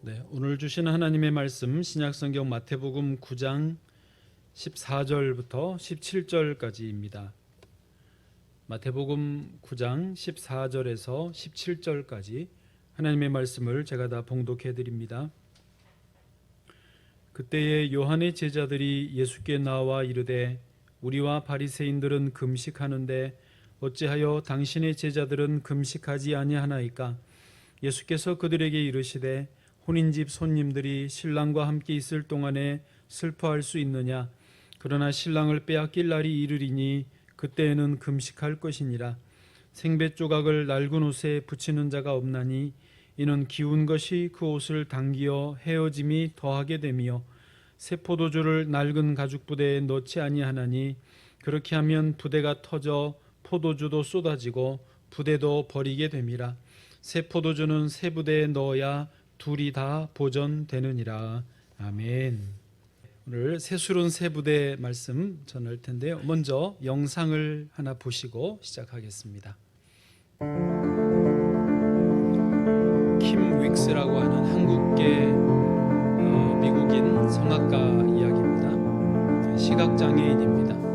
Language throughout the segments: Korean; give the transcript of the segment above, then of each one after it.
네, 오늘 주신 하나님의 말씀 신약성경 마태복음 9장 14절부터 17절까지입니다. 마태복음 9장 14절에서 17절까지 하나님의 말씀을 제가 다 봉독해 드립니다. 그때에 요한의 제자들이 예수께 나와 이르되 우리와 바리새인들은 금식하는데 어찌하여 당신의 제자들은 금식하지 아니하나이까? 예수께서 그들에게 이르시되 혼인집 손님들이 신랑과 함께 있을 동안에 슬퍼할 수 있느냐? 그러나 신랑을 빼앗길 날이 이르리니 그때에는 금식할 것이니라. 생배 조각을 낡은 옷에 붙이는 자가 없나니 이는 기운 것이 그 옷을 당기어 헤어짐이 더하게 되며 새 포도주를 낡은 가죽 부대에 넣지 아니하나니 그렇게 하면 부대가 터져 포도주도 쏟아지고 부대도 버리게 됨이라. 새 포도주는 새 부대에 넣어야 둘이 다 보존되느니라. 아멘. 오늘 새술은 새 부대 말씀 전할 텐데요. 먼저 영상을 하나 보시고 시작하겠습니다. 킴 윅스라고 하는 한국계 미국인 성악가 이야기입니다. 시각장애인입니다.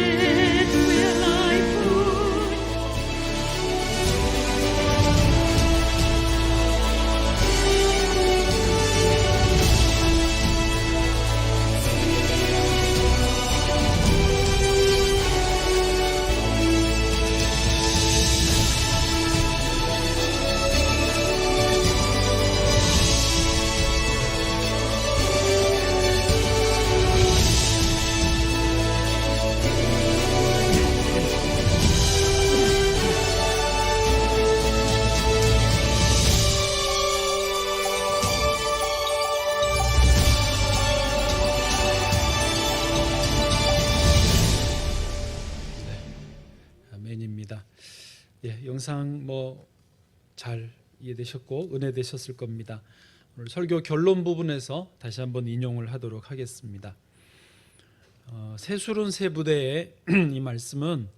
head will I put. 아멘입니다. 영상 잘 이해되셨고 은혜되셨을 겁니다. 오늘 설교 결론 부분에서 다시 한번 인용을 하도록 하겠습니다. 새술은 새 부대의 이 말씀은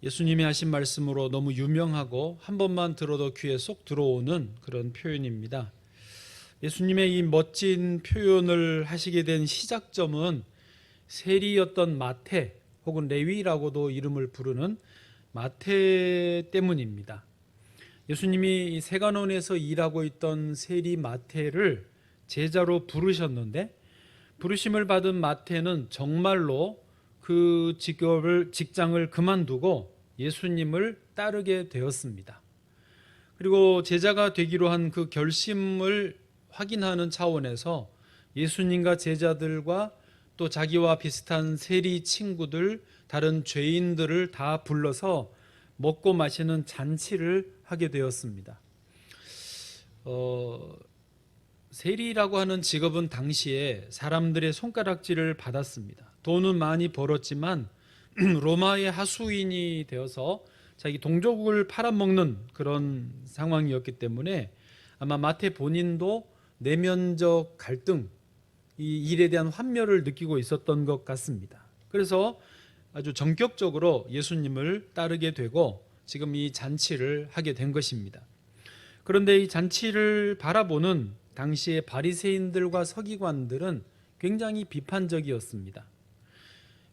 예수님이 하신 말씀으로 너무 유명하고 한 번만 들어도 귀에 쏙 들어오는 그런 표현입니다. 예수님의 이 멋진 표현을 하시게 된 시작점은 세리였던 마태 혹은 레위라고도 이름을 부르는 마태 때문입니다. 예수님이 세관원에서 일하고 있던 세리 마태를 제자로 부르셨는데 부르심을 받은 마태는 정말로 그 직장을 그만두고 예수님을 따르게 되었습니다. 그리고 제자가 되기로 한 그 결심을 확인하는 차원에서 예수님과 제자들과 또 자기와 비슷한 세리 친구들, 다른 죄인들을 다 불러서 먹고 마시는 잔치를 하게 되었습니다. 세리라고 하는 직업은 당시에 사람들의 손가락질을 받았습니다. 돈은 많이 벌었지만 로마의 하수인이 되어서 자기 동족을 팔아먹는 그런 상황이었기 때문에 아마 마태 본인도 내면적 갈등, 이 일에 대한 환멸을 느끼고 있었던 것 같습니다. 그래서 아주 전격적으로 예수님을 따르게 되고 지금 이 잔치를 하게 된 것입니다. 그런데 이 잔치를 바라보는 당시의 바리새인들과 서기관들은 굉장히 비판적이었습니다.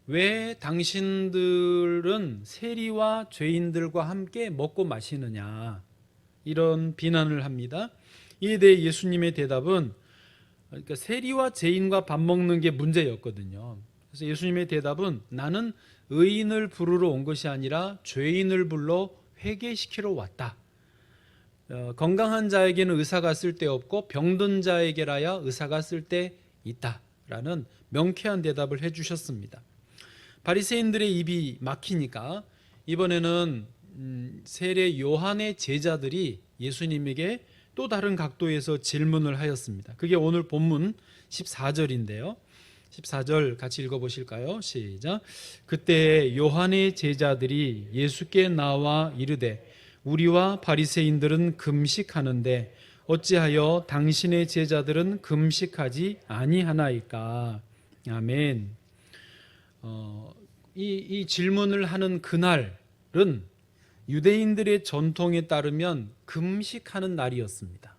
왜 당신들은 세리와 죄인들과 함께 먹고 마시느냐, 이런 비난을 합니다. 이에 대해 예수님의 대답은, 그러니까 세리와 죄인과 밥 먹는 게 문제였거든요. 그래서 예수님의 대답은, 나는 의인을 부르러 온 것이 아니라 죄인을 불러 회개시키러 왔다. 건강한 자에게는 의사가 쓸데없고 병든 자에게라야 의사가 쓸데있다라는 명쾌한 대답을 해주셨습니다. 바리새인들의 입이 막히니까 이번에는 세례 요한의 제자들이 예수님에게 또 다른 각도에서 질문을 하였습니다. 그게 오늘 본문 14절인데요. 14절 같이 읽어보실까요? 시작. 그때 요한의 제자들이 예수께 나와 이르되 우리와 바리새인들은 금식하는데 어찌하여 당신의 제자들은 금식하지 아니하나이까? 아멘. 이 질문을 하는 그날은 유대인들의 전통에 따르면 금식하는 날이었습니다.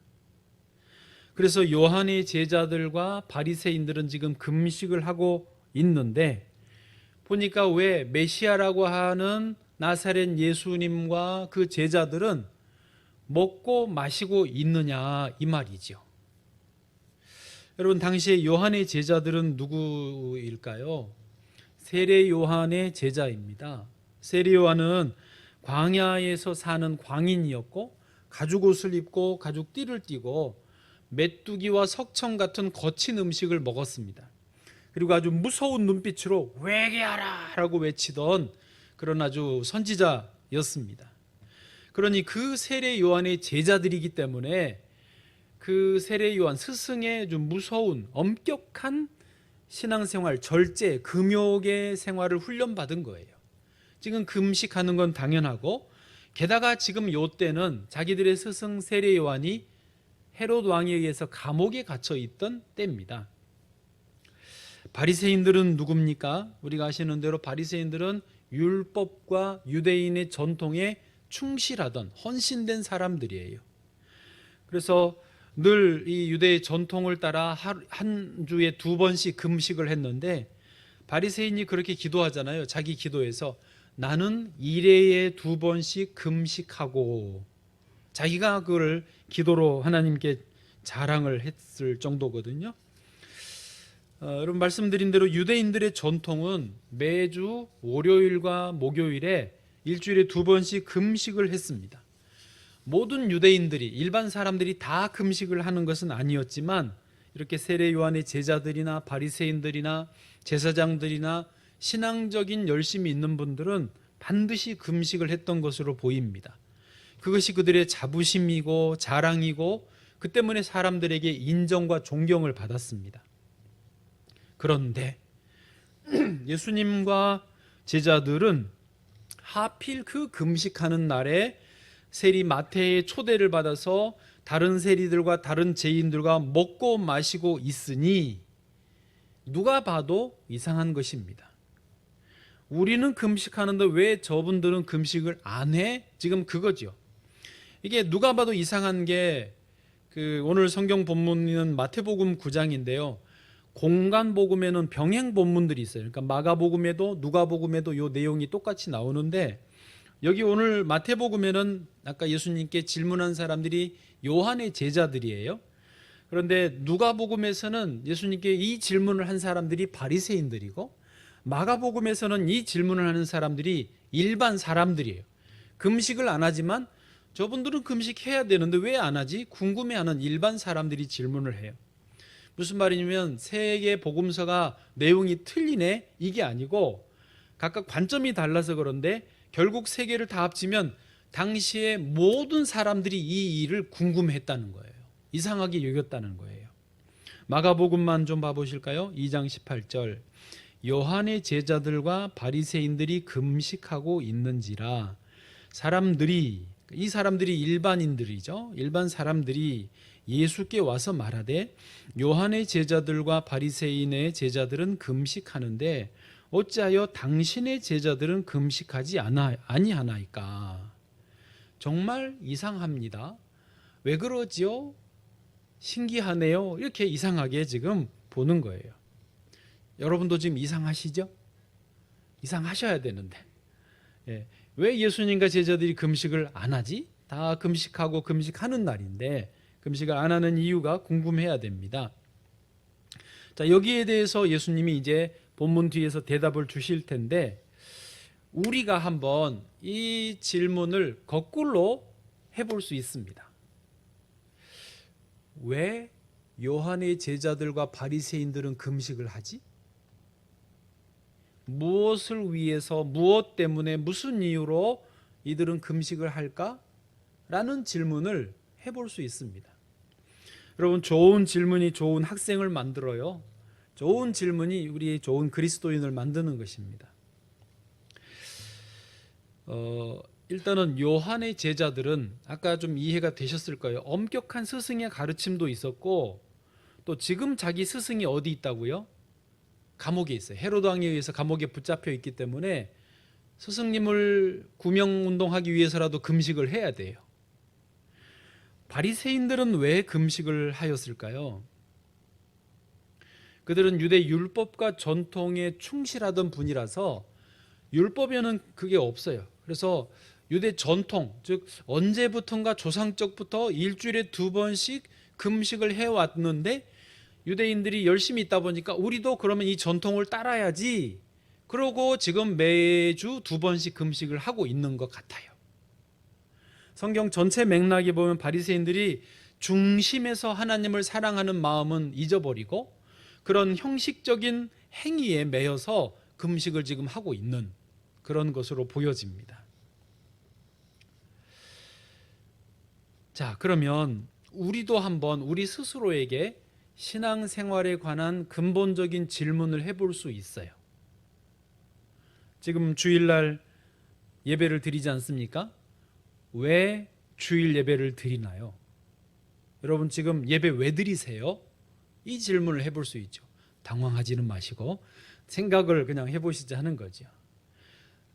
그래서 요한의 제자들과 바리새인들은 지금 금식을 하고 있는데 보니까 왜 메시아라고 하는 나사렛 예수님과 그 제자들은 먹고 마시고 있느냐, 이 말이죠. 여러분, 당시에 요한의 제자들은 누구일까요? 세례 요한의 제자입니다. 세례 요한은 광야에서 사는 광인이었고 가죽옷을 입고 가죽띠를 띠고 메뚜기와 석청 같은 거친 음식을 먹었습니다. 그리고 아주 무서운 눈빛으로 회개하라 라고 외치던 그런 아주 선지자였습니다. 그러니 그 세례 요한의 제자들이기 때문에 그 세례 요한 스승의 좀 무서운 엄격한 신앙생활, 절제, 금욕의 생활을 훈련받은 거예요. 지금 금식하는 건 당연하고 게다가 지금 요때는 자기들의 스승 세례 요한이 헤롯 왕에 의해서 감옥에 갇혀 있던 때입니다. 바리새인들은 누굽니까? 우리가 아시는 대로 바리새인들은 율법과 유대인의 전통에 충실하던 헌신된 사람들이에요. 그래서 늘 이 유대의 전통을 따라 한 주에 2번씩 금식을 했는데 바리새인이 그렇게 기도하잖아요. 자기 기도에서 나는 일회에 2번씩 금식하고, 자기가 그걸 기도로 하나님께 자랑을 했을 정도거든요. 여러분 말씀드린 대로 유대인들의 전통은 매주 월요일과 목요일에 일주일에 2번씩 금식을 했습니다. 모든 유대인들이, 일반 사람들이 다 금식을 하는 것은 아니었지만 이렇게 세례 요한의 제자들이나 바리새인들이나 제사장들이나 신앙적인 열심이 있는 분들은 반드시 금식을 했던 것으로 보입니다. 그것이 그들의 자부심이고 자랑이고 그 때문에 사람들에게 인정과 존경을 받았습니다. 그런데 예수님과 제자들은 하필 그 금식하는 날에 세리 마태의 초대를 받아서 다른 세리들과 다른 죄인들과 먹고 마시고 있으니 누가 봐도 이상한 것입니다. 우리는 금식하는데 왜 저분들은 금식을 안 해? 지금 그거죠. 이게 누가 봐도 이상한 게 오늘 성경 본문은 마태복음 9장인데요. 공간 복음에는 병행 본문들이 있어요. 그러니까 마가복음에도 누가복음에도 이 내용이 똑같이 나오는데 여기 오늘 마태복음에는 아까 예수님께 질문한 사람들이 요한의 제자들이에요. 그런데 누가복음에서는 예수님께 이 질문을 한 사람들이 바리새인들이고 마가복음에서는 이 질문을 하는 사람들이 일반 사람들이에요. 금식을 안 하지만 저분들은 금식해야 되는데 왜 안 하지? 궁금해하는 일반 사람들이 질문을 해요. 무슨 말이냐면 세 개 복음서가 내용이 틀리네? 이게 아니고 각각 관점이 달라서 그런데 결국 세 개를 다 합치면 당시에 모든 사람들이 이 일을 궁금해했다는 거예요. 이상하게 여겼다는 거예요. 마가복음만 좀 봐보실까요? 2장 18절 요한의 제자들과 바리새인들이 금식하고 있는지라 이 사람들이 일반인들이죠. 일반 사람들이 예수께 와서 말하되 요한의 제자들과 바리새인의 제자들은 금식하는데 어찌하여 당신의 제자들은 금식하지 아니하나이까. 정말 이상합니다. 왜 그러지요? 신기하네요. 이렇게 이상하게 지금 보는 거예요. 여러분도 지금 이상하시죠? 이상하셔야 되는데 왜 예수님과 제자들이 금식을 안 하지? 다 금식하고 금식하는 날인데 금식을 안 하는 이유가 궁금해야 됩니다. 자, 여기에 대해서 예수님이 이제 본문 뒤에서 대답을 주실 텐데 우리가 한번 이 질문을 거꾸로 해볼 수 있습니다. 왜 요한의 제자들과 바리새인들은 금식을 하지? 무엇을 위해서, 무엇 때문에, 무슨 이유로 이들은 금식을 할까? 라는 질문을 해볼 수 있습니다. 여러분, 좋은 질문이 좋은 학생을 만들어요. 좋은 질문이 우리 좋은 그리스도인을 만드는 것입니다. 일단은 요한의 제자들은 아까 좀 이해가 되셨을 거예요. 엄격한 스승의 가르침도 있었고 또 지금 자기 스승이 어디 있다고요? 감옥에 있어요. 헤로드 왕에 의해서 감옥에 붙잡혀 있기 때문에 스승님을 구명운동하기 위해서라도 금식을 해야 돼요. 바리새인들은 왜 금식을 하였을까요? 그들은 유대 율법과 전통에 충실하던 분이라서 율법에는 그게 없어요. 그래서 유대 전통, 즉 언제부턴가 조상적부터 일주일에 2번씩 금식을 해왔는데 유대인들이 열심히 있다 보니까 우리도 그러면 이 전통을 따라야지, 그러고 지금 매주 2번씩 금식을 하고 있는 것 같아요. 성경 전체 맥락에 보면 바리새인들이 중심에서 하나님을 사랑하는 마음은 잊어버리고 그런 형식적인 행위에 매여서 금식을 지금 하고 있는 그런 것으로 보여집니다. 자, 그러면 우리도 한번 우리 스스로에게 신앙생활에 관한 근본적인 질문을 해볼 수 있어요. 지금 주일날 예배를 드리지 않습니까? 왜 주일 예배를 드리나요? 여러분 지금 예배 왜 드리세요? 이 질문을 해볼 수 있죠. 당황하지는 마시고 생각을 그냥 해보시자 하는 거죠.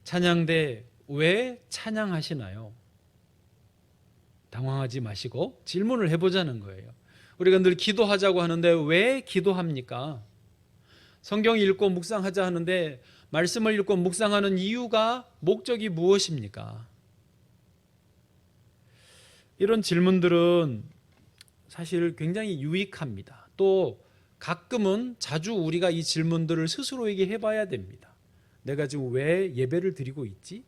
찬양대 왜 찬양하시나요? 당황하지 마시고 질문을 해보자는 거예요. 우리가 늘 기도하자고 하는데 왜 기도합니까? 성경 읽고 묵상하자 하는데 말씀을 읽고 묵상하는 이유가 목적이 무엇입니까? 이런 질문들은 사실 굉장히 유익합니다. 또 가끔은 자주 우리가 이 질문들을 스스로에게 해봐야 됩니다. 내가 지금 왜 예배를 드리고 있지?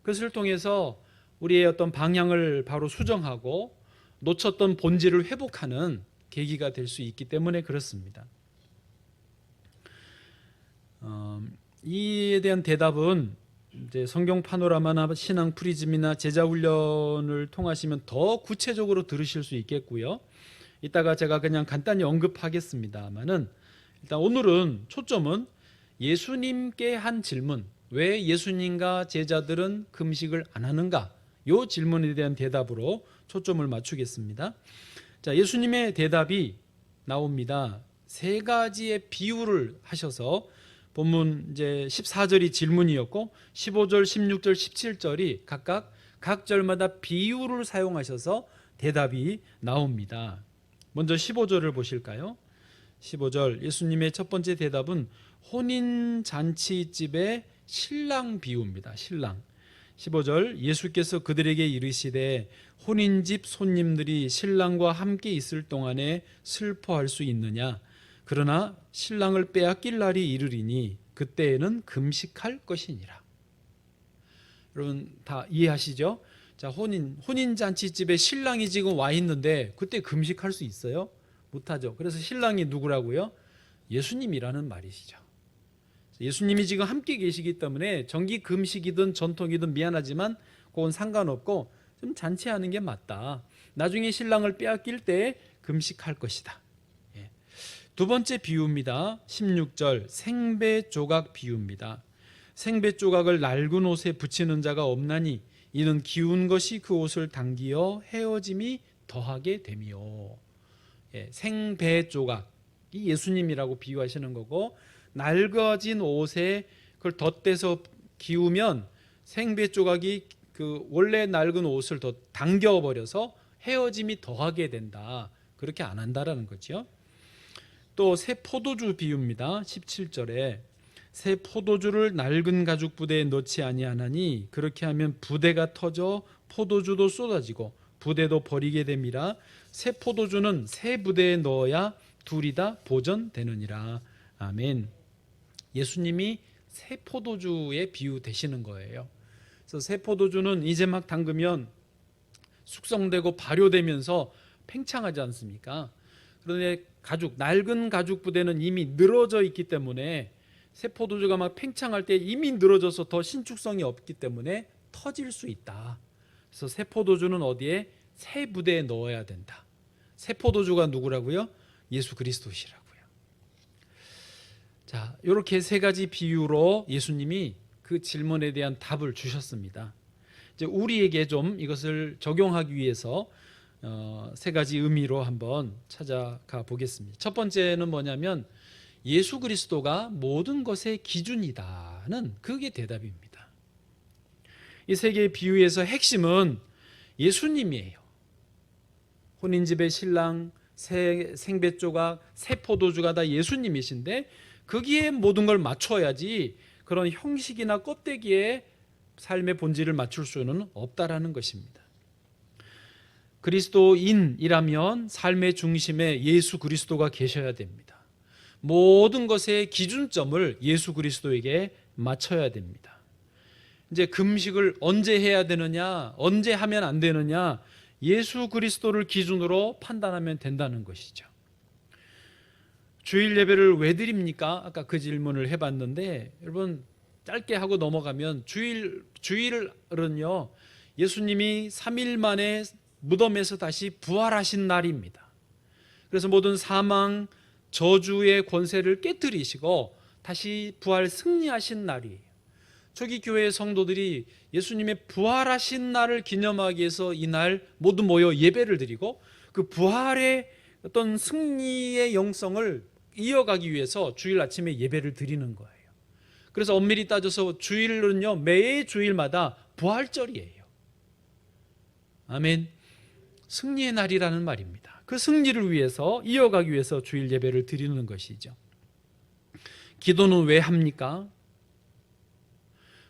그것을 통해서 우리의 어떤 방향을 바로 수정하고 놓쳤던 본질을 회복하는 계기가 될 수 있기 때문에 그렇습니다. 이에 대한 대답은 이제 성경 파노라마나 신앙 프리즘이나 제자 훈련을 통하시면 더 구체적으로 들으실 수 있겠고요. 이따가 제가 그냥 간단히 언급하겠습니다만은 일단 오늘은 초점은 예수님께 한 질문, 왜 예수님과 제자들은 금식을 안 하는가? 이 질문에 대한 대답으로 초점을 맞추겠습니다. 자, 예수님의 대답이 나옵니다. 세 가지의 비유를 하셔서 본문 이제 14절이 질문이었고 15절, 16절, 17절이 각각 각 절마다 비유를 사용하셔서 대답이 나옵니다. 먼저 15절을 보실까요? 15절 예수님의 첫 번째 대답은 혼인잔치집의 신랑 비유입니다. 신랑. 15절 예수께서 그들에게 이르시되 혼인집 손님들이 신랑과 함께 있을 동안에 슬퍼할 수 있느냐? 그러나 신랑을 빼앗길 날이 이르리니 그때에는 금식할 것이니라. 여러분 다 이해하시죠? 자, 혼인잔치집에 신랑이 지금 와 있는데 그때 금식할 수 있어요? 못하죠. 그래서 신랑이 누구라고요? 예수님이라는 말이시죠. 예수님이 지금 함께 계시기 때문에 정기 금식이든 전통이든 미안하지만 그건 상관없고 좀 잔치하는 게 맞다. 나중에 신랑을 빼앗길 때 금식할 것이다. 두 번째 비유입니다. 16절 생배 조각 비유입니다. 생배 조각을 낡은 옷에 붙이는 자가 없나니 이는 기운 것이 그 옷을 당기어 헤어짐이 더하게 되미요. 생배 조각, 이 예수님이라고 비유하시는 거고 낡아진 옷에 그걸 덧대서 기우면 생배 조각이 그 원래 낡은 옷을 더 당겨버려서 헤어짐이 더하게 된다. 그렇게 안 한다라는 거죠. 또 새 포도주 비유입니다. 17절에 새 포도주를 낡은 가죽 부대에 넣지 아니하나니 그렇게 하면 부대가 터져 포도주도 쏟아지고 부대도 버리게 됨이라 새 포도주는 새 부대에 넣어야 둘이 다 보전되느니라. 아멘. 예수님이 새 포도주의 비유 되시는 거예요. 그래서 새 포도주는 이제 막 담그면 숙성되고 발효되면서 팽창하지 않습니까? 그런데 낡은 가죽 부대는 이미 늘어져 있기 때문에 새 포도주가 막 팽창할 때 이미 늘어져서 더 신축성이 없기 때문에 터질 수 있다. 그래서 새 포도주는 어디에? 새 부대에 넣어야 된다. 새 포도주가 누구라고요? 예수 그리스도시라고요. 자, 이렇게 세 가지 비유로 예수님이 그 질문에 대한 답을 주셨습니다. 이제 우리에게 좀 이것을 적용하기 위해서 세 가지 의미로 한번 찾아가 보겠습니다. 첫 번째는 뭐냐면 예수 그리스도가 모든 것의 기준이다는 그게 대답입니다. 이 세 개의 비유에서 핵심은 예수님이에요. 혼인집의 신랑, 새 생배 조각, 새 포도주가 다 예수님이신데 거기에 모든 걸 맞춰야지 그런 형식이나 껍데기에 삶의 본질을 맞출 수는 없다라는 것입니다. 그리스도인이라면 삶의 중심에 예수 그리스도가 계셔야 됩니다. 모든 것의 기준점을 예수 그리스도에게 맞춰야 됩니다. 이제 금식을 언제 해야 되느냐, 언제 하면 안 되느냐, 예수 그리스도를 기준으로 판단하면 된다는 것이죠. 주일 예배를 왜 드립니까? 아까 그 질문을 해봤는데 여러분 짧게 하고 넘어가면 주일은요 예수님이 3일 만에 무덤에서 다시 부활하신 날입니다. 그래서 모든 사망, 저주의 권세를 깨뜨리시고 다시 부활 승리하신 날이에요. 초기 교회의 성도들이 예수님의 부활하신 날을 기념하기 위해서 이날 모두 모여 예배를 드리고 그 부활의 어떤 승리의 영성을 이어가기 위해서 주일 아침에 예배를 드리는 거예요. 그래서 엄밀히 따져서 주일은요 매 주일마다 부활절이에요. 아멘. 승리의 날이라는 말입니다. 그 승리를 위해서 이어가기 위해서 주일 예배를 드리는 것이죠. 기도는 왜 합니까?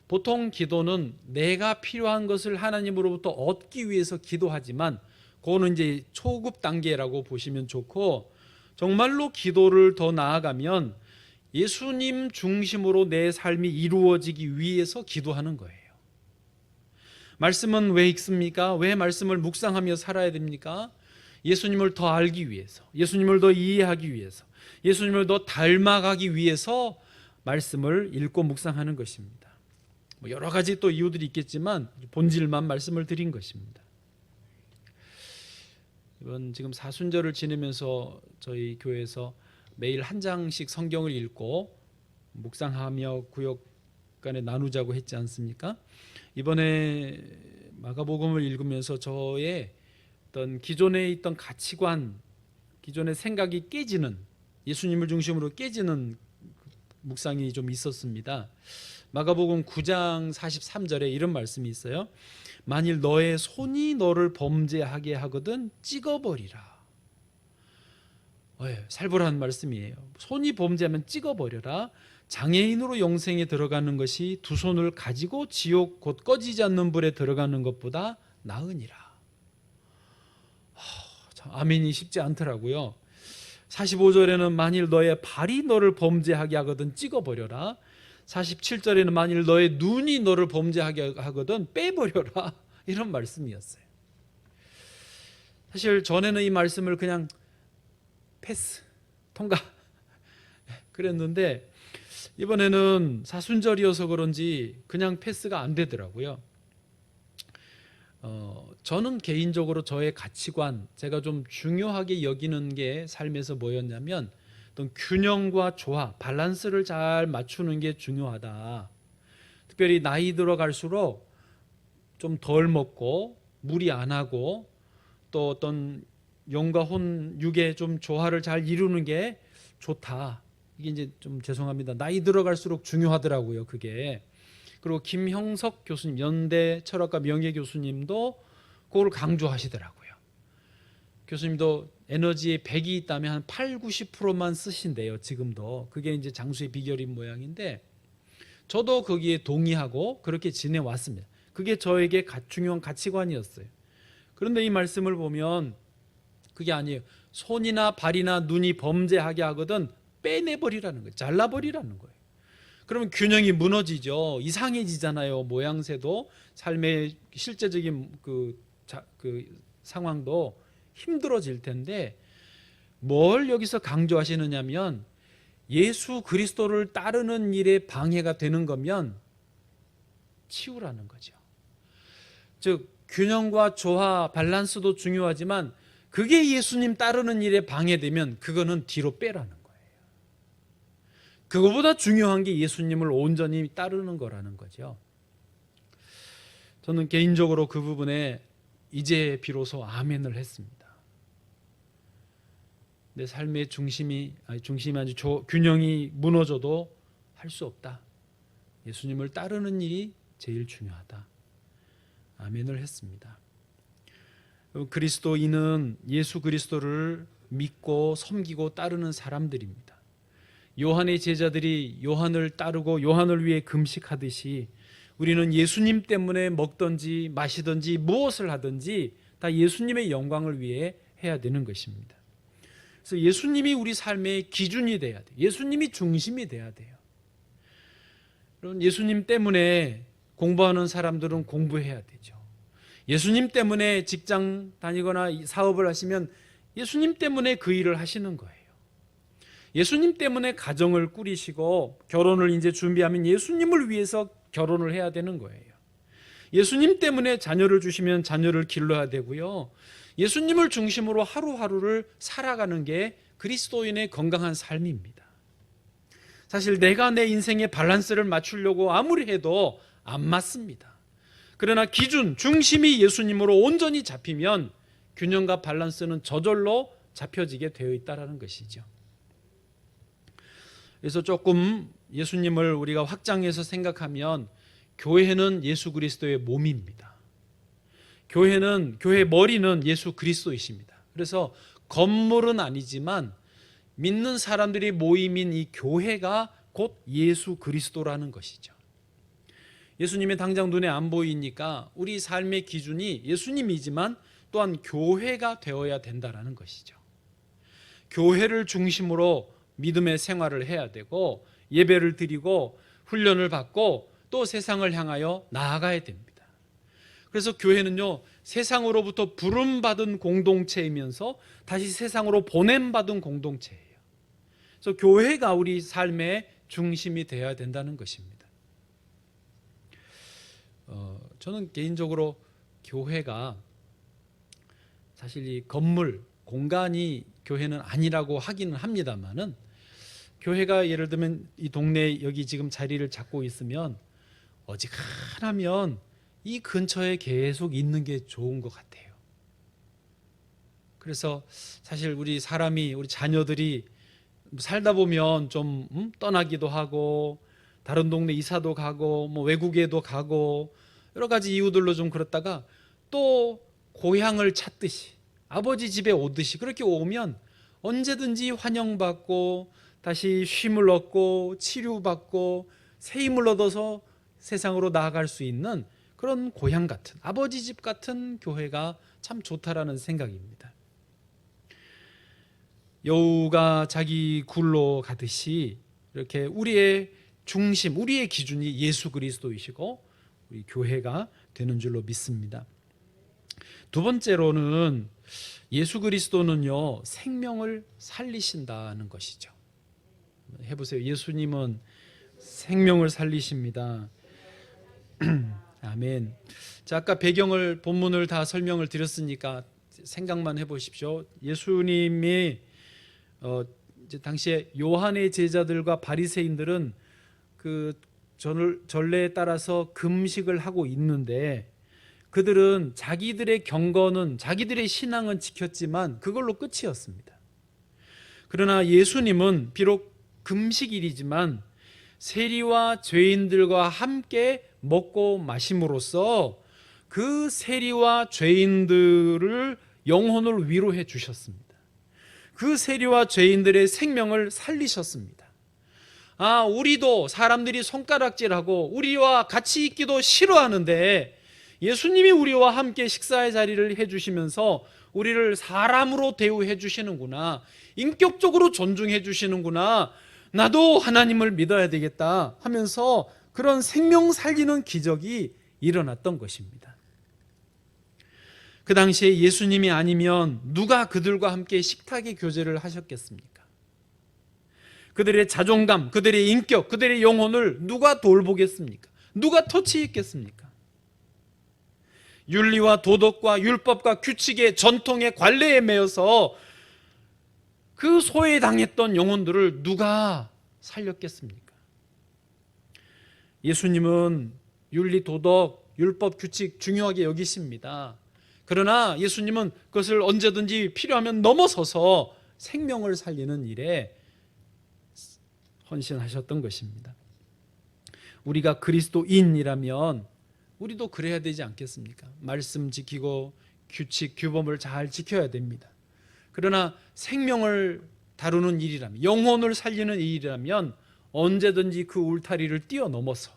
보통 기도는 내가 필요한 것을 하나님으로부터 얻기 위해서 기도하지만 그거는 이제 초급 단계라고 보시면 좋고, 정말로 기도를 더 나아가면 예수님 중심으로 내 삶이 이루어지기 위해서 기도하는 거예요. 말씀은 왜 읽습니까? 왜 말씀을 묵상하며 살아야 됩니까? 예수님을 더 알기 위해서, 예수님을 더 이해하기 위해서, 예수님을 더 닮아가기 위해서 말씀을 읽고 묵상하는 것입니다. 여러 가지 또 이유들이 있겠지만 본질만 말씀을 드린 것입니다. 이번 지금 사순절을 지내면서 저희 교회에서 매일 한 장씩 성경을 읽고 묵상하며 구역 간에 나누자고 했지 않습니까? 이번에 마가복음을 읽으면서 저의 어떤 기존에 있던 가치관, 기존의 생각이 깨지는, 예수님을 중심으로 깨지는 묵상이 좀 있었습니다. 마가복음 9장 43절에 이런 말씀이 있어요. 만일 너의 손이 너를 범죄하게 하거든 찍어버리라. 살벌한 말씀이에요. 손이 범죄하면 찍어버려라. 장애인으로 영생에 들어가는 것이 두 손을 가지고 지옥 곧 꺼지지 않는 불에 들어가는 것보다 나으니라. 아멘이 쉽지 않더라고요. 45절에는 만일 너의 발이 너를 범죄하게 하거든 찍어버려라. 47절에는 만일 너의 눈이 너를 범죄하게 하거든 빼버려라. 이런 말씀이었어요. 사실 전에는 이 말씀을 그냥 패스, 통과 그랬는데 이번에는 사순절이어서 그런지 그냥 패스가 안 되더라고요. 저는 개인적으로 저의 가치관, 제가 좀 중요하게 여기는 게 삶에서 뭐였냐면 어떤 균형과 조화, 밸런스를 잘 맞추는 게 중요하다. 특별히 나이 들어갈수록 좀 덜 먹고 무리 안 하고 또 어떤 영과 혼, 육의 좀 조화를 잘 이루는 게 좋다. 이게 이제 좀 죄송합니다. 나이 들어갈수록 중요하더라고요, 그게. 그리고 김형석 교수님, 연대 철학과 명예 교수님도 그걸 강조하시더라고요. 교수님도 에너지에 100이 있다면 한 8, 90%만 쓰신대요, 지금도. 그게 이제 장수의 비결인 모양인데 저도 거기에 동의하고 그렇게 지내왔습니다. 그게 저에게 중요한 가치관이었어요. 그런데 이 말씀을 보면 그게 아니에요. 손이나 발이나 눈이 범죄하게 하거든 빼내버리라는 거예요. 잘라버리라는 거예요. 그러면 균형이 무너지죠. 이상해지잖아요. 모양새도 삶의 실제적인 그 상황도 힘들어질 텐데 뭘 여기서 강조하시느냐면 예수 그리스도를 따르는 일에 방해가 되는 거면 치우라는 거죠. 즉 균형과 조화, 밸런스도 중요하지만 그게 예수님 따르는 일에 방해되면 그거는 뒤로 빼라는 거예요. 그거보다 중요한 게 예수님을 온전히 따르는 거라는 거죠. 저는 개인적으로 그 부분에 이제 비로소 아멘을 했습니다. 내 삶의 중심이 아니고 균형이 무너져도 할 수 없다. 예수님을 따르는 일이 제일 중요하다. 아멘을 했습니다. 그리스도인은 예수 그리스도를 믿고 섬기고 따르는 사람들입니다. 요한의 제자들이 요한을 따르고 요한을 위해 금식하듯이 우리는 예수님 때문에 먹든지 마시든지 무엇을 하든지 다 예수님의 영광을 위해 해야 되는 것입니다. 그래서 예수님이 우리 삶의 기준이 돼야 돼요. 예수님이 중심이 돼야 돼요. 여러분, 예수님 때문에 공부하는 사람들은 공부해야 되죠. 예수님 때문에 직장 다니거나 사업을 하시면 예수님 때문에 그 일을 하시는 거예요. 예수님 때문에 가정을 꾸리시고 결혼을 이제 준비하면 예수님을 위해서 결혼을 해야 되는 거예요. 예수님 때문에 자녀를 주시면 자녀를 길러야 되고요. 예수님을 중심으로 하루하루를 살아가는 게 그리스도인의 건강한 삶입니다. 사실 내가 내 인생의 밸런스를 맞추려고 아무리 해도 안 맞습니다. 그러나 기준, 중심이 예수님으로 온전히 잡히면 균형과 밸런스는 저절로 잡혀지게 되어 있다는 것이죠. 그래서 조금 예수님을 우리가 확장해서 생각하면 교회는 예수 그리스도의 몸입니다. 교회 머리는 예수 그리스도이십니다. 그래서 건물은 아니지만 믿는 사람들이 모임인 이 교회가 곧 예수 그리스도라는 것이죠. 예수님이 당장 눈에 안 보이니까 우리 삶의 기준이 예수님이지만 또한 교회가 되어야 된다라는 것이죠. 교회를 중심으로 믿음의 생활을 해야 되고 예배를 드리고 훈련을 받고 또 세상을 향하여 나아가야 됩니다. 그래서 교회는요, 세상으로부터 부름받은 공동체이면서 다시 세상으로 보냄받은 공동체예요. 그래서 교회가 우리 삶의 중심이 되어야 된다는 것입니다. 저는 개인적으로 교회가 사실 이 건물, 공간이 교회는 아니라고 하기는 합니다만은, 교회가 예를 들면 이 동네에 여기 지금 자리를 잡고 있으면 어지간하면 이 근처에 계속 있는 게 좋은 것 같아요. 그래서 사실 우리 자녀들이 살다 보면 좀 떠나기도 하고 다른 동네 이사도 가고 뭐 외국에도 가고 여러 가지 이유들로 좀 그렇다가 또 고향을 찾듯이 아버지 집에 오듯이 그렇게 오면 언제든지 환영받고 다시 쉼을 얻고 치료받고 새 힘을 얻어서 세상으로 나아갈 수 있는 그런 고향 같은, 아버지 집 같은 교회가 참 좋다라는 생각입니다. 여우가 자기 굴로 가듯이 이렇게 우리의 중심, 우리의 기준이 예수 그리스도이시고 우리 교회가 되는 줄로 믿습니다. 두 번째로는 예수 그리스도는요, 생명을 살리신다는 것이죠. 해보세요. 예수님은 생명을 살리십니다. 아멘. 자, 아까 본문을 다 설명을 드렸으니까 생각만 해보십시오. 예수님이 이제 당시에 요한의 제자들과 바리새인들은 그 전례에 따라서 금식을 하고 있는데, 그들은 자기들의 경건은, 자기들의 신앙은 지켰지만 그걸로 끝이었습니다. 그러나 예수님은 비록 금식일이지만 세리와 죄인들과 함께 먹고 마심으로써 그 세리와 죄인들을 영혼을 위로해 주셨습니다. 그 세리와 죄인들의 생명을 살리셨습니다. 우리도 사람들이 손가락질하고 우리와 같이 있기도 싫어하는데 예수님이 우리와 함께 식사의 자리를 해주시면서 우리를 사람으로 대우해 주시는구나, 인격적으로 존중해 주시는구나, 나도 하나님을 믿어야 되겠다 하면서 그런 생명 살리는 기적이 일어났던 것입니다. 그 당시에 예수님이 아니면 누가 그들과 함께 식탁의 교제를 하셨겠습니까? 그들의 자존감, 그들의 인격, 그들의 영혼을 누가 돌보겠습니까? 누가 터치했겠습니까? 윤리와 도덕과 율법과 규칙의 전통의 관례에 매여서 그 소외당했던 영혼들을 누가 살렸겠습니까? 예수님은 윤리, 도덕, 율법, 규칙 중요하게 여기십니다. 그러나 예수님은 그것을 언제든지 필요하면 넘어서서 생명을 살리는 일에 헌신하셨던 것입니다. 우리가 그리스도인이라면 우리도 그래야 되지 않겠습니까? 말씀 지키고 규칙, 규범을 잘 지켜야 됩니다. 그러나 생명을 다루는 일이라면, 영혼을 살리는 일이라면 언제든지 그 울타리를 뛰어넘어서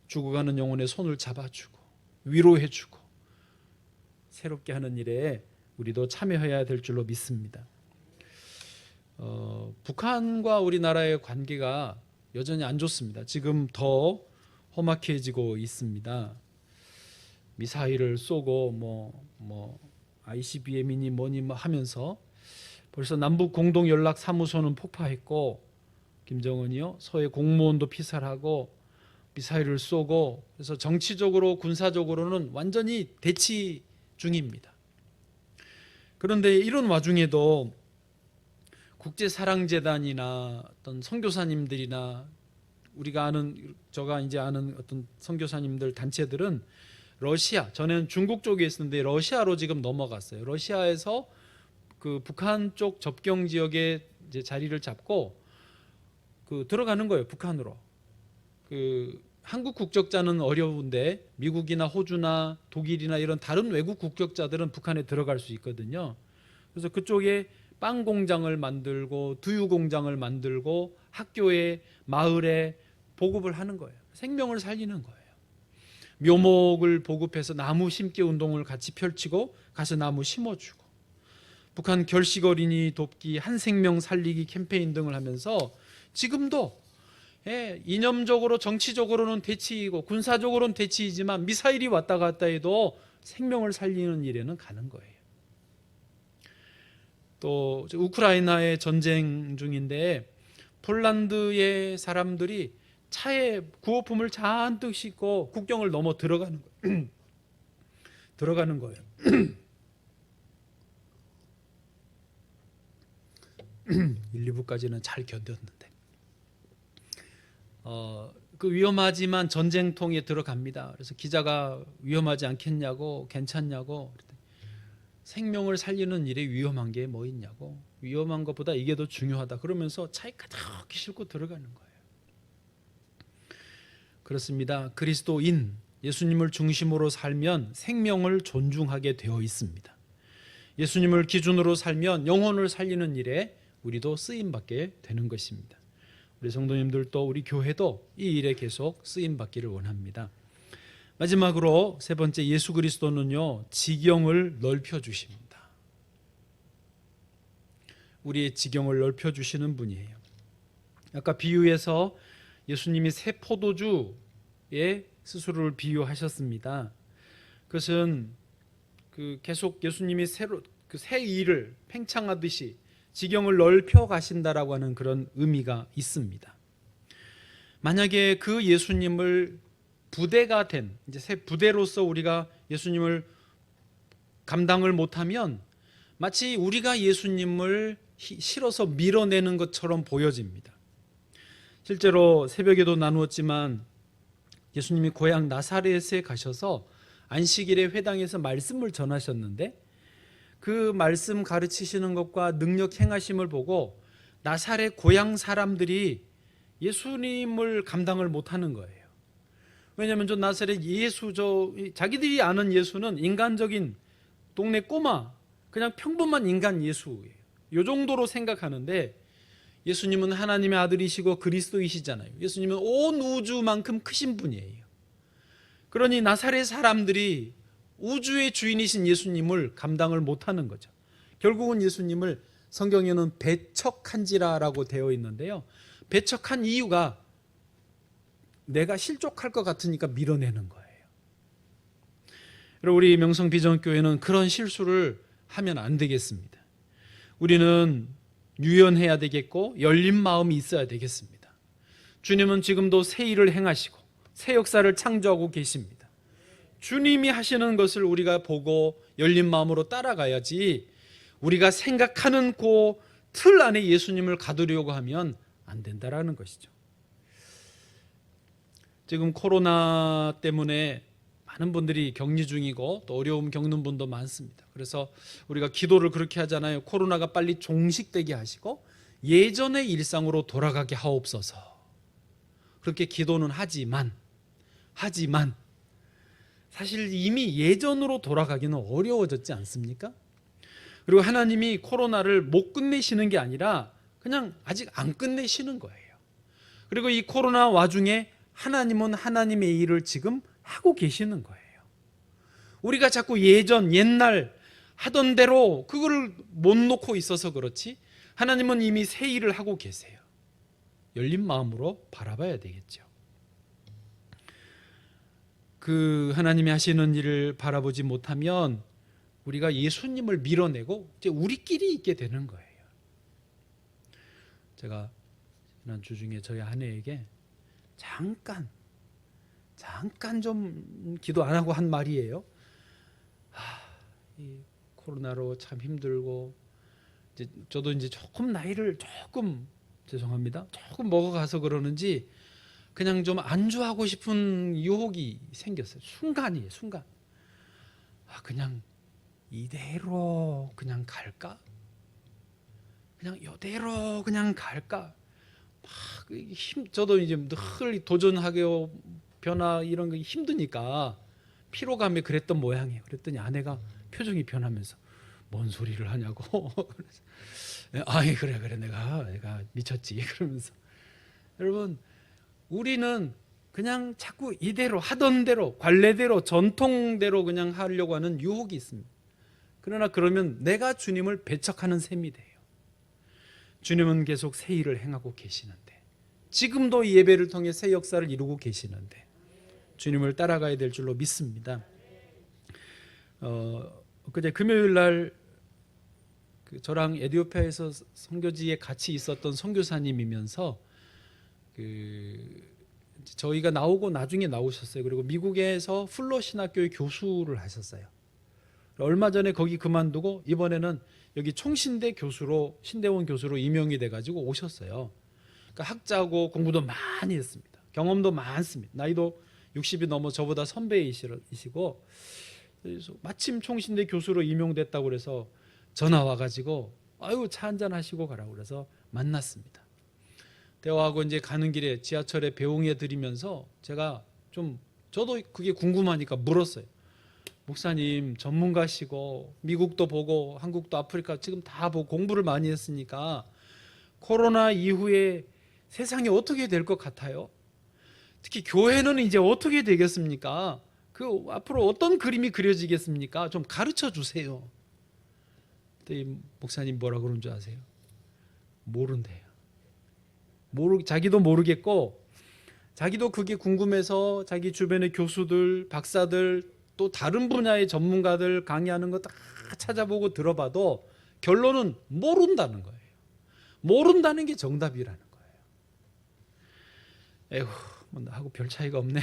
죽어가는 영혼의 손을 잡아주고 위로해주고 새롭게 하는 일에 우리도 참여해야 될 줄로 믿습니다. 북한과 우리나라의 관계가 여전히 안 좋습니다. 지금 더 험악해지고 있습니다. 미사일을 쏘고 ICBM이니 뭐니 하면서 벌써 남북 공동 연락 사무소는 폭파했고, 김정은이요 서해 공무원도 피살하고 미사일을 쏘고, 그래서 정치적으로 군사적으로는 완전히 대치 중입니다. 그런데 이런 와중에도 국제사랑재단이나 어떤 선교사님들이나 제가 이제 아는 어떤 선교사님들 단체들은 러시아, 전에는 중국 쪽에 있었는데 러시아로 지금 넘어갔어요. 러시아에서 그 북한 쪽 접경 지역에 이제 자리를 잡고 들어가는 거예요, 북한으로. 한국 국적자는 어려운데 미국이나 호주나 독일이나 이런 다른 외국 국적자들은 북한에 들어갈 수 있거든요. 그래서 그쪽에 빵 공장을 만들고 두유 공장을 만들고 학교에 마을에 보급을 하는 거예요. 생명을 살리는 거예요. 묘목을 보급해서 나무 심기 운동을 같이 펼치고 가서 나무 심어주고, 북한 결식 어린이 돕기, 한 생명 살리기 캠페인 등을 하면서 지금도 이념적으로 정치적으로는 대치이고 군사적으로는 대치이지만 미사일이 왔다 갔다 해도 생명을 살리는 일에는 가는 거예요. 또 우크라이나의 전쟁 중인데 폴란드의 사람들이 차에 구호품을 잔뜩 싣고 국경을 넘어 들어가는 거예요. 들어가는 거예요. 1, 2부까지는 잘 견뎠는데 그 위험하지만 전쟁통에 들어갑니다. 그래서 기자가 위험하지 않겠냐고, 괜찮냐고, 생명을 살리는 일에 위험한 게 뭐 있냐고, 위험한 것보다 이게 더 중요하다 그러면서 차에 가득히 싣고 들어가는 거예요. 그렇습니다. 그리스도인, 예수님을 중심으로 살면 생명을 존중하게 되어 있습니다. 예수님을 기준으로 살면 영혼을 살리는 일에 우리도 쓰임받게 되는 것입니다. 우리 성도님들도 우리 교회도 이 일에 계속 쓰임받기를 원합니다. 마지막으로 세 번째, 예수 그리스도는요 지경을 넓혀주십니다. 우리의 지경을 넓혀주시는 분이에요. 아까 비유에서 예수님이 새 포도주에 스스로를 비유하셨습니다. 그것은 계속 예수님이 새 일을 팽창하듯이 지경을 넓혀 가신다라고 하는 그런 의미가 있습니다. 만약에 그 예수님을 부대가 된 이제 새 부대로서 우리가 예수님을 감당을 못하면 마치 우리가 예수님을 실어서 밀어내는 것처럼 보여집니다. 실제로 새벽에도 나누었지만 예수님이 고향 나사렛에 가셔서 안식일에 회당에서 말씀을 전하셨는데 그 말씀 가르치시는 것과 능력 행하심을 보고 나사렛 고향 사람들이 예수님을 감당을 못하는 거예요. 왜냐하면 저 나사렛 자기들이 아는 예수는 인간적인 동네 꼬마, 그냥 평범한 인간 예수예요. 이 정도로 생각하는데 예수님은 하나님의 아들이시고 그리스도이시잖아요. 예수님은 온 우주만큼 크신 분이에요. 그러니 나사렛 사람들이 우주의 주인이신 예수님을 감당을 못하는 거죠. 결국은 예수님을 성경에는 배척한지라라고 되어 있는데요, 배척한 이유가 내가 실족할 것 같으니까 밀어내는 거예요. 우리 명성비전교회는 그런 실수를 하면 안 되겠습니다. 우리는 유연해야 되겠고 열린 마음이 있어야 되겠습니다. 주님은 지금도 새 일을 행하시고 새 역사를 창조하고 계십니다. 주님이 하시는 것을 우리가 보고 열린 마음으로 따라가야지, 우리가 생각하는 그 틀 안에 예수님을 가두려고 하면 안 된다라는 것이죠. 지금 코로나 때문에 많은 분들이 격리 중이고 또 어려움 겪는 분도 많습니다. 그래서 우리가 기도를 그렇게 하잖아요. 코로나가 빨리 종식되게 하시고 예전의 일상으로 돌아가게 하옵소서. 그렇게 기도는 하지만 사실 이미 예전으로 돌아가기는 어려워졌지 않습니까? 그리고 하나님이 코로나를 못 끝내시는 게 아니라 그냥 아직 안 끝내시는 거예요. 그리고 이 코로나 와중에 하나님은 하나님의 일을 지금 하고 계시는 거예요. 우리가 자꾸 옛날 하던 대로 그걸 못 놓고 있어서 그렇지, 하나님은 이미 새 일을 하고 계세요. 열린 마음으로 바라봐야 되겠죠. 그 하나님이 하시는 일을 바라보지 못하면 우리가 예수님을 밀어내고 이제 우리끼리 있게 되는 거예요. 제가 지난 주 중에 저희 아내에게 잠깐 좀 기도 안 하고 한 말이에요. 이 코로나로 참 힘들고 저도 이제 조금 나이를 조금 먹어가서 그러는지 그냥 좀 안주하고 싶은 유혹이 생겼어요. 순간. 그냥 이대로 그냥 갈까? 그냥 이대로 그냥 갈까? 저도 이제 늘 도전하고 변화 이런 거 힘드니까 피로감에 그랬던 모양이에요. 그랬더니 아내가 표정이 변하면서 뭔 소리를 하냐고. 아이 그래 내가 미쳤지 그러면서. 여러분, 우리는 그냥 자꾸 이대로 하던 대로 관례대로 전통대로 그냥 하려고 하는 유혹이 있습니다. 그러나 그러면 내가 주님을 배척하는 셈이 돼요. 주님은 계속 새 일을 행하고 계시는데, 지금도 이 예배를 통해 새 역사를 이루고 계시는데 주님을 따라가야 될 줄로 믿습니다. 그제 금요일 날 저랑 에티오피아에서 선교지에 같이 있었던 선교사님이면서 저희가 나오고 나중에 나오셨어요. 그리고 미국에서 풀러 신학교의 교수를 하셨어요. 얼마 전에 거기 그만두고 이번에는 여기 총신대 교수로, 신대원 교수로 임용이 돼가지고 오셨어요. 그러니까 학자고 공부도 많이 했습니다. 경험도 많습니다. 나이도 60이 넘어 저보다 선배이시고, 그래서 마침 총신대 교수로 임용됐다고 그래서 전화 와가지고 아유 차 한잔 하시고 가라고 그래서 만났습니다. 대화하고 이제 가는 길에 지하철에 배웅해 드리면서 제가 저도 그게 궁금하니까 물었어요. 목사님 전문가시고 미국도 보고 한국도 아프리카 지금 다 보고 공부를 많이 했으니까 코로나 이후에 세상이 어떻게 될 것 같아요? 특히 교회는 이제 어떻게 되겠습니까? 그 앞으로 어떤 그림이 그려지겠습니까? 좀 가르쳐 주세요. 그때 목사님 뭐라 그런 줄 아세요? 모른대요. 자기도 모르겠고, 자기도 그게 궁금해서 자기 주변의 교수들, 박사들, 또 다른 분야의 전문가들 강의하는 거 다 찾아보고 들어봐도 결론은 모른다는 거예요. 모른다는 게 정답이라는 거예요. 에휴, 뭐 나하고 별 차이가 없네.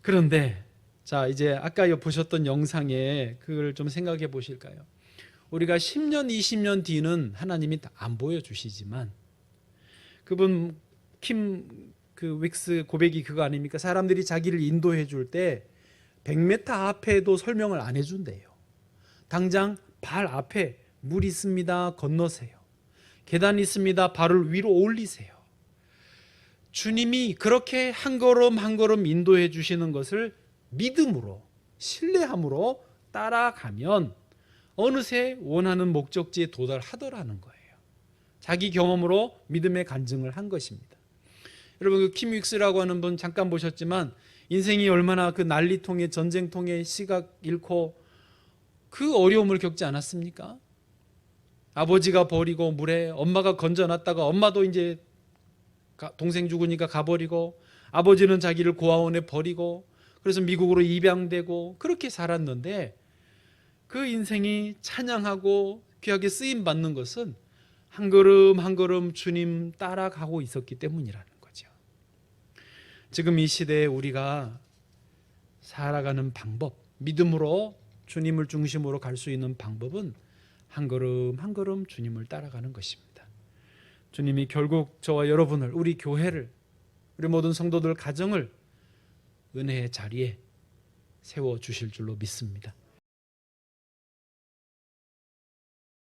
그런데 자, 이제 아까 보셨던 영상에 그걸 좀 생각해 보실까요? 우리가 10년, 20년 뒤는 하나님이 안 보여주시지만, 그분 윅스 고백이 그거 아닙니까? 사람들이 자기를 인도해 줄 때 100m 앞에도 설명을 안 해준대요. 당장 발 앞에 물 있습니다, 건너세요. 계단 있습니다, 발을 위로 올리세요. 주님이 그렇게 한 걸음 한 걸음 인도해 주시는 것을 믿음으로, 신뢰함으로 따라가면 어느새 원하는 목적지에 도달하더라는 거예요. 자기 경험으로 믿음의 간증을 한 것입니다. 여러분, 킴 윅스라고 하는 분 잠깐 보셨지만 인생이 얼마나 그 난리통에, 전쟁통에 시각 잃고 그 어려움을 겪지 않았습니까? 아버지가 버리고 물에, 엄마가 건져놨다가 엄마도 이제 동생 죽으니까 가버리고, 아버지는 자기를 고아원에 버리고, 그래서 미국으로 입양되고 그렇게 살았는데, 그 인생이 찬양하고 귀하게 쓰임 받는 것은 한 걸음 한 걸음 주님 따라가고 있었기 때문이라는 거죠. 지금 이 시대에 우리가 살아가는 방법, 믿음으로 주님을 중심으로 갈 수 있는 방법은 한 걸음 한 걸음 주님을 따라가는 것입니다. 주님이 결국 저와 여러분을, 우리 교회를, 우리 모든 성도들 가정을 은혜의 자리에 세워주실 줄로 믿습니다.